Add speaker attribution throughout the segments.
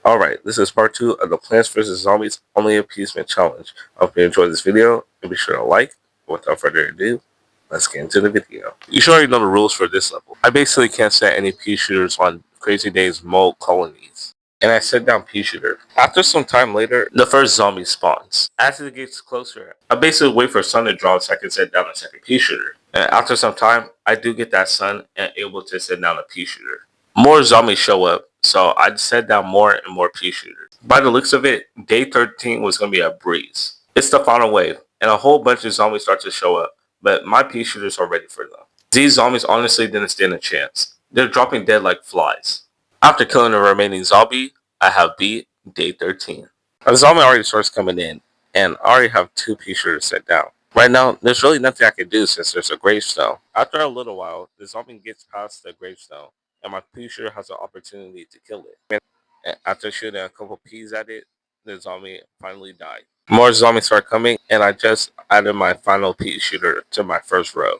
Speaker 1: Alright, this is part 2 of the Plants vs. Zombies Only Appeasement Challenge. I hope you enjoyed this video and be sure to like. Without further ado, let's get into the video. You should already know the rules for this level. I basically can't set any pea shooters on Crazy Days mold colonies. And I set down pea shooter. After some time later, the first zombie spawns. As it gets closer, I basically wait for sun to drop so I can set down a second pea shooter. And after some time, I do get that sun and able to set down a pea shooter. More zombies show up, so I set down more and more pea shooters. By the looks of it, day 13 was going to be a breeze. It's the final wave, and a whole bunch of zombies start to show up, but my pea shooters are ready for them. These zombies honestly didn't stand a chance. They're dropping dead like flies. After killing the remaining zombie, I have beat day 13. A zombie already starts coming in, and I already have 2 pea shooters set down. Right now, there's really nothing I can do since there's a gravestone. After a little while, the zombie gets past the gravestone, and my pea shooter has an opportunity to kill it. And after shooting a couple peas at it, the zombie finally died. More zombies start coming, and I just added my final pea shooter to my first row.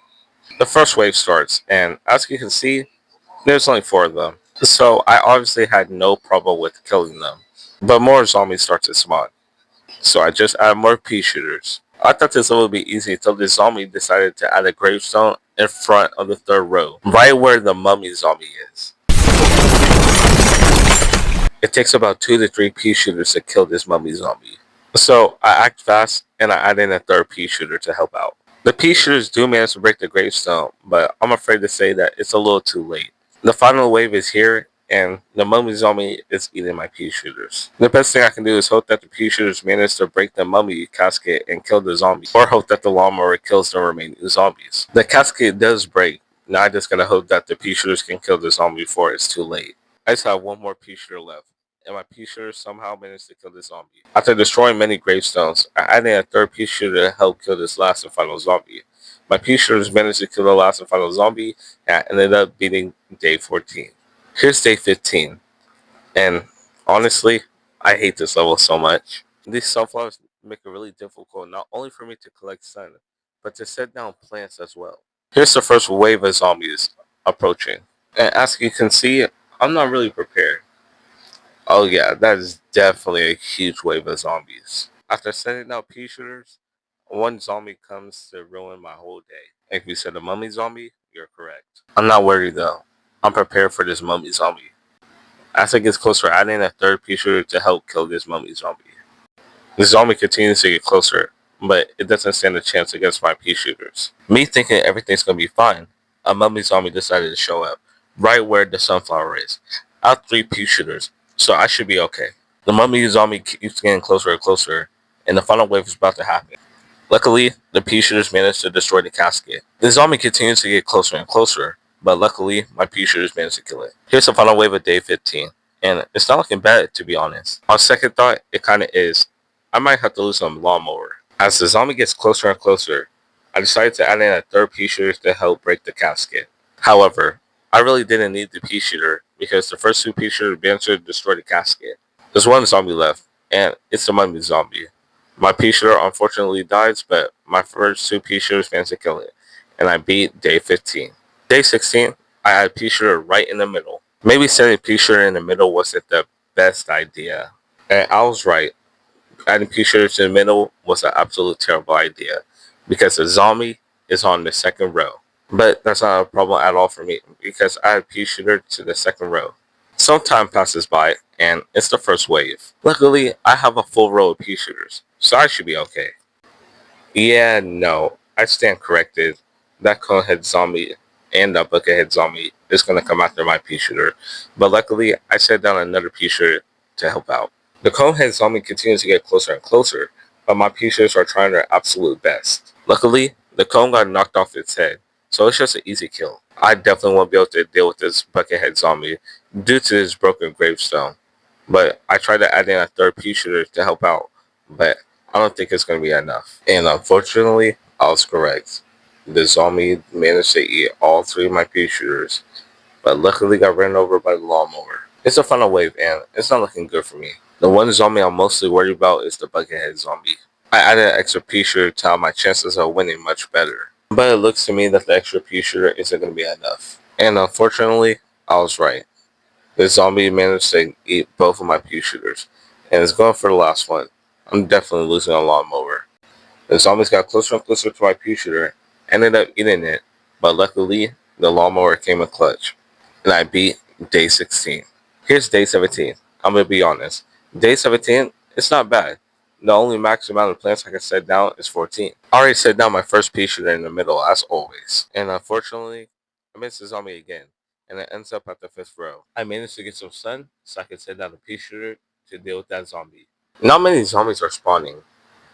Speaker 1: The first wave starts, and as you can see, there's only 4 of them. So I obviously had no problem with killing them. But more zombies start to spawn. So I just added more pea shooters. I thought this would be easy until the zombie decided to add a gravestone in front of the 3rd row, right where the mummy zombie is. It takes about 2 to 3 pea shooters to kill this mummy zombie. So I act fast and I add in a 3rd pea shooter to help out. The pea shooters do manage to break the gravestone, but I'm afraid to say that it's a little too late. The final wave is here, and the mummy zombie is eating my pea shooters. The best thing I can do is hope that the pea shooters manage to break the mummy casket and kill the zombie, or hope that the lawnmower kills the remaining zombies. The casket does break. Now I just gotta hope that the pea shooters can kill the zombie before it's too late. I just have 1 more pea shooter left, and my pea shooter somehow managed to kill the zombie. After destroying many gravestones, I added a 3rd pea shooter to help kill this last and final zombie. My pea shooters managed to kill the last and final zombie, and I ended up beating day 14. Here's day 15, and honestly, I hate this level so much. These sunflowers make it really difficult not only for me to collect sun, but to set down plants as well. Here's the first wave of zombies approaching, and as you can see, I'm not really prepared. Oh yeah, that is definitely a huge wave of zombies. After setting down pea shooters, 1 zombie comes to ruin my whole day. If you said a mummy zombie, you're correct. I'm not worried though. I'm prepared for this mummy zombie. As it gets closer, I add a 3rd pea shooter to help kill this mummy zombie. The zombie continues to get closer, but it doesn't stand a chance against my pea shooters. Me thinking everything's gonna be fine, a mummy zombie decided to show up, right where the sunflower is. I have 3 pea shooters, so I should be okay. The mummy zombie keeps getting closer and closer, and the final wave is about to happen. Luckily, the pea shooters managed to destroy the casket. The zombie continues to get closer and closer, but luckily, my pea shooters managed to kill it. Here's the final wave of day 15, and it's not looking bad to be honest. On second thought, it kinda is. I might have to lose some lawnmower. As the zombie gets closer and closer, I decided to add in a 3rd pea shooter to help break the casket. However, I really didn't need the pea shooter because the first 2 pea shooters managed to destroy the casket. There's 1 zombie left, and it's the mummy zombie. My pea shooter unfortunately dies, but my first 2 pea shooters managed to kill it, and I beat day 15. Day 16, I had pea shooter right in the middle. Maybe setting pea shooter in the middle wasn't the best idea, and I was right. Adding pea shooters in the middle was an absolute terrible idea because the zombie is on the 2nd row. But that's not a problem at all for me because I had pea shooter to the 2nd row. Some time passes by, and it's the first wave. Luckily, I have a full row of pea shooters, so I should be okay. Yeah, no, I stand corrected. That conehead zombie and that buckethead zombie is going to come after my pea shooter, but luckily, I set down another pea shooter to help out. The conehead zombie continues to get closer and closer, but my pea shooters are trying their absolute best. Luckily, the cone got knocked off its head, so it's just an easy kill. I definitely won't be able to deal with this buckethead zombie due to his broken gravestone. But I tried to add in a 3rd pea shooter to help out, but I don't think it's going to be enough. And unfortunately, I was correct. The zombie managed to eat all 3 of my pea shooters, but luckily got ran over by the lawnmower. It's a final wave, and it's not looking good for me. The 1 zombie I'm mostly worried about is the buckethead zombie. I added an extra pea shooter to have my chances of winning much better. But it looks to me that the extra pea shooter isn't going to be enough. And unfortunately, I was right. The zombie managed to eat both of my pea shooters, and is going for the last one. I'm definitely losing a lawnmower. The zombies got closer and closer to my pea shooter, ended up eating it, but luckily, the lawnmower came in clutch, and I beat day 16. Here's day 17. I'm gonna be honest. Day 17, it's not bad. The only max amount of plants I can set down is 14. I already set down my first pea shooter in the middle, as always. And unfortunately, I missed the zombie again, and it ends up at the 5th row. I managed to get some sun, so I could set down the pea shooter to deal with that zombie. Not many zombies are spawning.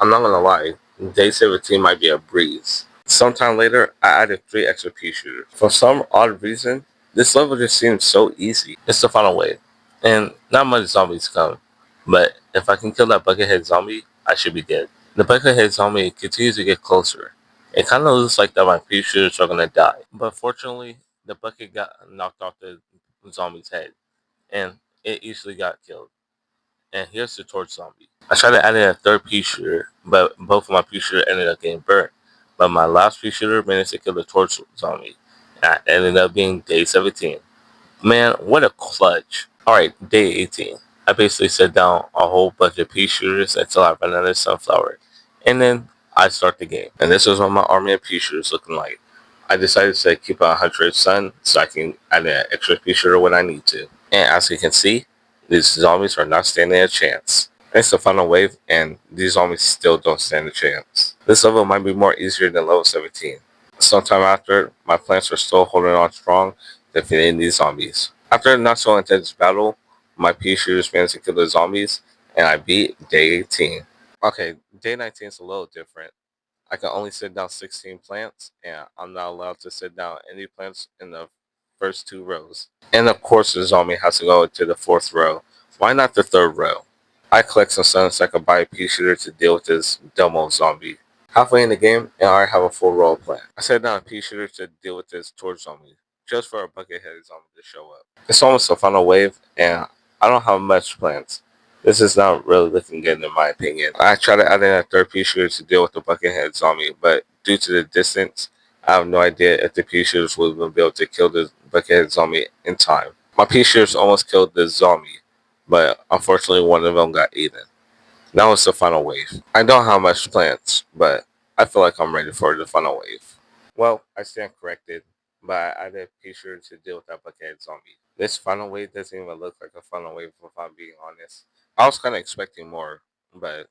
Speaker 1: I'm not gonna lie, day 17 might be a breeze. Sometime later, I added 3 extra pea shooters. For some odd reason, this level just seems so easy. It's the final wave, and not much zombies come. But if I can kill that buckethead zombie, I should be good. The buckethead zombie continues to get closer. It kind of looks like that my pea shooters are gonna die. But fortunately, the bucket got knocked off the zombie's head, and it easily got killed. And here's the torch zombie. I tried to add in a third pea shooter, but both of my pea shooter ended up getting burnt. But my last pea shooter managed to kill the torch zombie. And I ended up being day 17. Man, what a clutch. Alright, day 18. I basically set down a whole bunch of pea shooters until I ran out of sunflower. And then I start the game. And this is what my army of pea shooters looking like. I decided to keep a 100 sun so I can add an extra pea shooter when I need to. And as you can see, these zombies are not standing a chance. It's the final wave, and these zombies still don't stand a chance. This level might be more easier than level 17. Sometime after, my plants are still holding on strong, defeating these zombies. After a not so intense battle, my pea shooters managed to kill the zombies, and I beat day 18. Okay, day 19 is a little different. I can only sit down 16 plants, and I'm not allowed to sit down any plants in the first 2 rows. And of course, the zombie has to go to the 4th row. Why not the 3rd row? I collect some sun so I can buy a pea shooter to deal with this demo zombie. Halfway in the game, and I already have a full row of plant. I set down a pea shooter to deal with this torch zombie, just for a buckethead zombie to show up. It's almost the final wave, and I don't have much plants. This is not really looking good in my opinion. I tried to add in a third pea shooter to deal with the buckethead zombie, but due to the distance, I have no idea if the pea shooters would have been able to kill the buckethead zombie in time. My pea shooters almost killed the zombie, but unfortunately one of them got eaten. Now it's the final wave. I don't have much plants, but I feel like I'm ready for the final wave. Well, I stand corrected, but I added a pea shooter to deal with that buckethead zombie. This final wave doesn't even look like a final wave if I'm being honest. I was kind of expecting more, but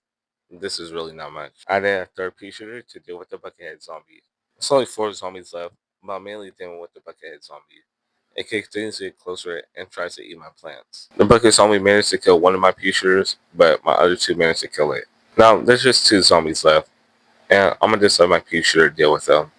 Speaker 1: this is really not much. I added a third pea shooter to deal with the buckethead zombie. There's only 4 zombies left, but I'm mainly dealing with the buckethead zombie. It continues to get closer and tries to eat my plants. The bucket zombie managed to kill one of my pea shooters, but my other 2 managed to kill it. Now, there's just 2 zombies left, and I'm gonna just let my pea shooter deal with them.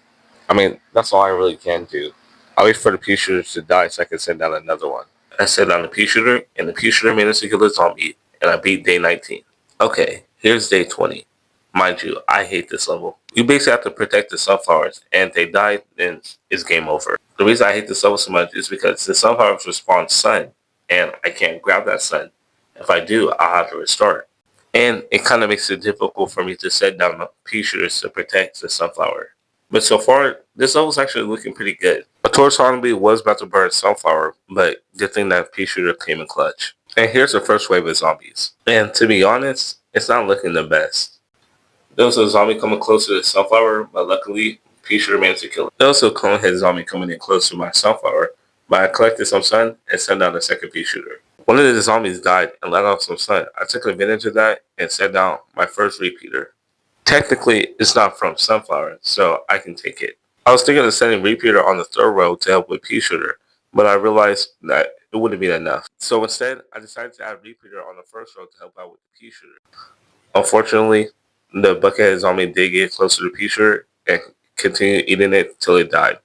Speaker 1: I mean, that's all I really can do. I'll wait for the pea shooter to die so I can send down another one. I sent down the pea shooter, and the pea shooter managed to kill the zombie, and I beat day 19. Okay, here's day 20. Mind you, I hate this level. You basically have to protect the sunflowers, and if they die, then it's game over. The reason I hate this level so much is because the sunflowers respawn sun, and I can't grab that sun. If I do, I'll have to restart. And it kind of makes it difficult for me to set down the pea shooters to protect the sunflower. But so far, this level's actually looking pretty good. A torch zombie was about to burn sunflower, but good thing that pea shooter came in clutch. And here's the first wave of zombies. And to be honest, it's not looking the best. There was a zombie coming close to the sunflower, but luckily, pea shooter managed to kill it. There was also a clone head zombie coming in close to my sunflower, but I collected some sun and sent down the second pea shooter. One of the zombies died and let off some sun. I took advantage of that and set down my first repeater. Technically, it's not from sunflower, so I can take it. I was thinking of sending repeater on the 3rd row to help with pea shooter, but I realized that it wouldn't be enough. So instead, I decided to add repeater on the 1st row to help out with the pea shooter. Unfortunately, the buckethead zombie did get close to the pea shooter and continued eating it till it died.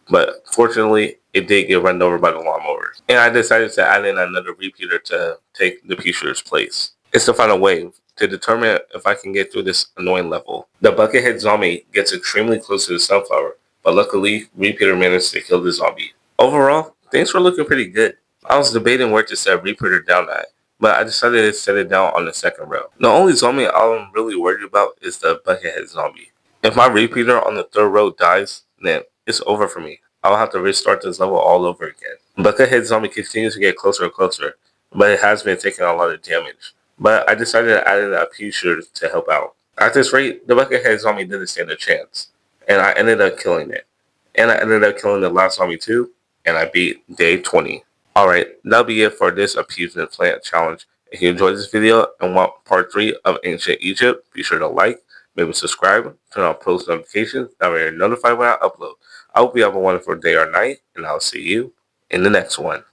Speaker 1: But fortunately, it did get run over by the lawnmower. And I decided to add in another repeater to take the pea shooter's place. It's the final wave to determine if I can get through this annoying level. The buckethead zombie gets extremely close to the sunflower, but luckily, repeater managed to kill the zombie. Overall, things were looking pretty good. I was debating where to set repeater down at, but I decided to set it down on the 2nd row. The only zombie I'm really worried about is the buckethead zombie. If my repeater on the 3rd row dies, then it's over for me. I'll have to restart this level all over again. Buckethead Zombie continues to get closer and closer, but it has been taking a lot of damage. But I decided to add in a Appease shooter to help out. At this rate, the Buckethead Zombie didn't stand a chance, and I ended up killing it. And I ended up killing the last zombie too, and I beat day 20. Alright, that'll be it for this Appease-Mint Plant Challenge. If you enjoyed this video and want part 3 of Ancient Egypt, be sure to like, maybe subscribe, turn on post notifications, that way you're notified when I upload. I hope you have a wonderful day or night, and I'll see you in the next one.